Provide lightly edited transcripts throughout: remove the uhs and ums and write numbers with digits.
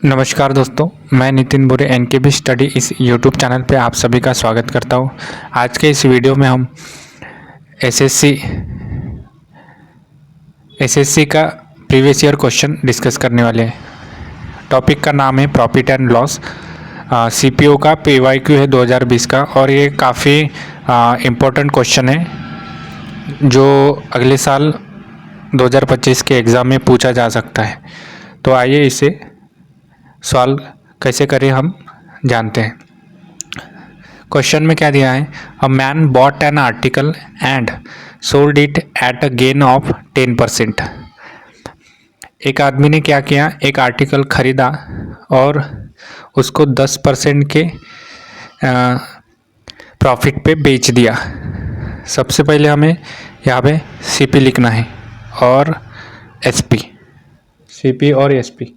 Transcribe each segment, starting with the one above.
नमस्कार दोस्तों, मैं नितिन बुरे एनकेबी स्टडी इस यूट्यूब चैनल पे आप सभी का स्वागत करता हूँ। आज के इस वीडियो में हम एसएससी का प्रीवियस ईयर क्वेश्चन डिस्कस करने वाले हैं। टॉपिक का नाम है प्रॉफिट एंड लॉस। सीपीओ का पीवाईक्यू है 2020 का और ये काफ़ी इम्पोर्टेंट क्वेश्चन है जो अगले साल 2025 के एग्ज़ाम में पूछा जा सकता है। तो आइए इसे सॉल्व कैसे करें हम जानते हैं। क्वेश्चन में क्या दिया है, a man bot an article and sold it at a gain of 10%। एक आदमी ने क्या किया, एक आर्टिकल खरीदा और उसको 10% के प्रॉफिट पे बेच दिया। सबसे पहले हमें यहाँ पे सीपी लिखना है और एसपी, सीपी और एसपी।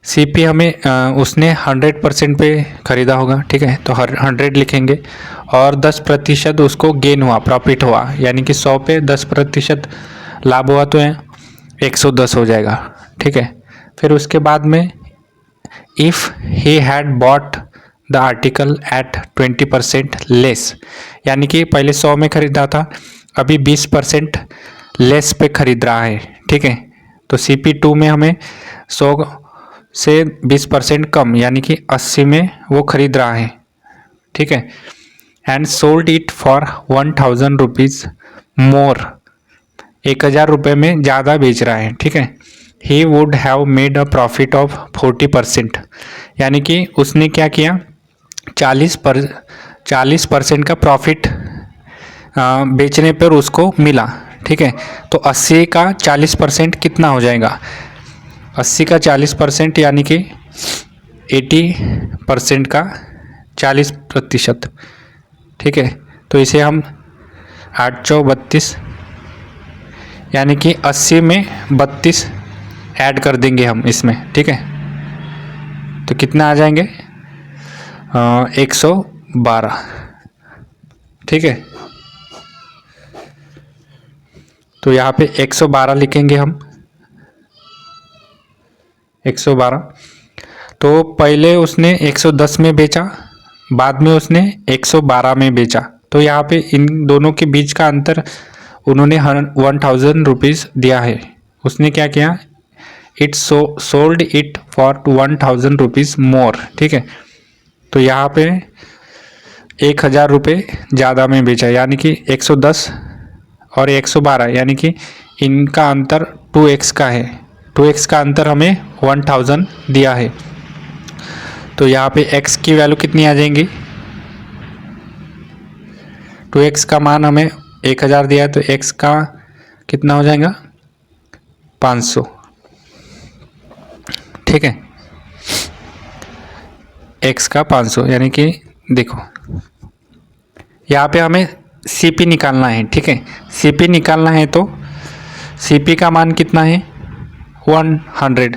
सीपी हमें उसने 100% पे ख़रीदा होगा, ठीक है, तो 100 लिखेंगे और 10% उसको गेन हुआ, प्रॉफिट हुआ, यानी कि 100 पे 10% लाभ हुआ तो 110 हो जाएगा, ठीक है। फिर उसके बाद में if he had bought the article at 20% less, यानी कि पहले 100 में ख़रीदा था, अभी 20% लेस पे ख़रीद रहा है, ठीक है। तो CP2 में हमें 100 से 20% कम, यानी कि 80 में वो खरीद रहा है, ठीक है। And sold it for 1000 rupees मोर, 1000 रुपये में ज़्यादा बेच रहा है, ठीक है। He would have made a profit of 40%, यानी कि उसने क्या किया, 40% का प्रॉफिट बेचने पर उसको मिला, ठीक है। तो 80 का 40% कितना हो जाएगा, 80 का 40% यानी कि 80% का 40%, ठीक है। तो इसे हम 8 चौ 32, यानी कि 80 में 32 ऐड कर देंगे हम इसमें, ठीक है। तो कितना आ जाएंगे, 112, ठीक है। तो यहाँ पे 112 लिखेंगे हम, 112। तो पहले उसने 110 में बेचा, बाद में उसने 112 में बेचा, तो यहाँ पे इन दोनों के बीच का अंतर उन्होंने 1000 रुपीज़ दिया है। उसने क्या किया, it sold it for 1000 rupees मोर, ठीक है। तो यहाँ पे 1000 रुपये ज़्यादा में बेचा, यानी कि 110 और 112, यानी कि इनका अंतर 2x का है। 2x का अंतर हमें 1000 दिया है। तो यहाँ पे x की वैल्यू कितनी आ जाएंगी, 2x का मान हमें 1000 दिया है, तो x का कितना हो जाएगा, 500, ठीक है। x का 500, यानी कि देखो यहाँ पे हमें CP निकालना है, ठीक है। CP निकालना है तो CP का मान कितना है, 100।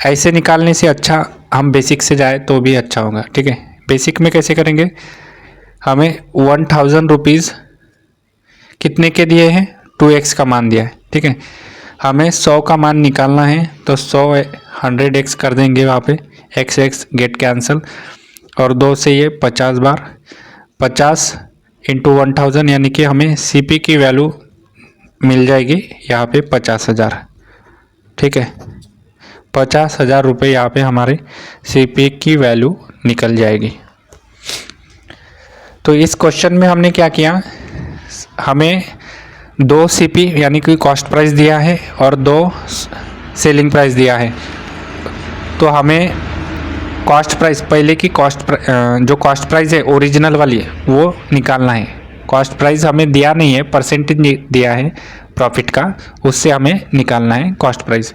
ऐसे निकालने से अच्छा हम बेसिक से जाए तो भी अच्छा होगा, ठीक है। बेसिक में कैसे करेंगे, हमें 1000 रुपीज़ कितने के दिए हैं, 2x का मान दिया है, ठीक है। हमें 100 का मान निकालना है, तो 100 100x कर देंगे, वहाँ पे x गेट कैंसिल, और 2 से ये 50 बार, 50 इंटू 1000, यानी कि हमें CP की वैल्यू मिल जाएगी यहाँ पे 50,000, ठीक है। 50,000 रुपये यहाँ पे हमारे CP की वैल्यू निकल जाएगी। तो इस क्वेश्चन में हमने क्या किया, हमें 2 CP यानी कि कॉस्ट प्राइस दिया है और 2 सेलिंग प्राइस दिया है। तो हमें कॉस्ट प्राइस, पहले की जो कॉस्ट प्राइस है ओरिजिनल वाली वो निकालना है। कॉस्ट प्राइस हमें दिया नहीं है, परसेंटेज दिया है प्रॉफिट का, उससे हमें निकालना है कॉस्ट प्राइस।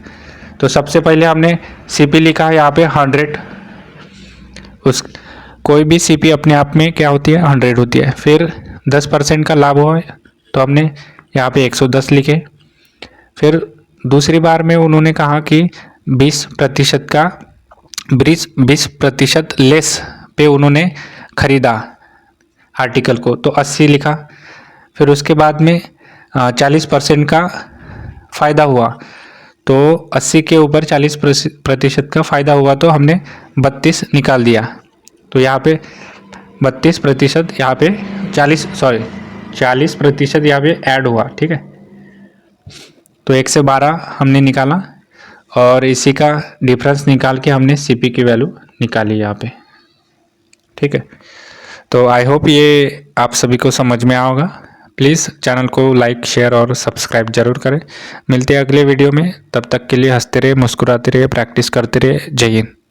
तो सबसे पहले हमने CP लिखा है यहाँ पे 100, कोई भी CP अपने आप में क्या होती है, 100 होती है। फिर 10% का लाभ हुआ है, तो हमने यहाँ पे 110 लिखे। फिर दूसरी बार में उन्होंने कहा कि 20% लेस पे उन्होंने ख़रीदा आर्टिकल को, तो 80 लिखा। फिर उसके बाद में 40% का फ़ायदा हुआ, तो 80 के ऊपर 40% का फ़ायदा हुआ तो हमने 32 निकाल दिया। तो यहाँ पे 32% यहाँ पे 40% यहाँ पे ऐड हुआ, ठीक है। तो 1 से 12 हमने निकाला और इसी का डिफरेंस निकाल के हमने सीपी की वैल्यू निकाली यहाँ पे, ठीक है। तो आई होप ये आप सभी को समझ में आया होगा। प्लीज़ चैनल को लाइक, शेयर और सब्सक्राइब जरूर करें। मिलते हैं अगले वीडियो में, तब तक के लिए हंसते रहिए, मुस्कुराते रहिए, प्रैक्टिस करते रहिए। जय हिंद।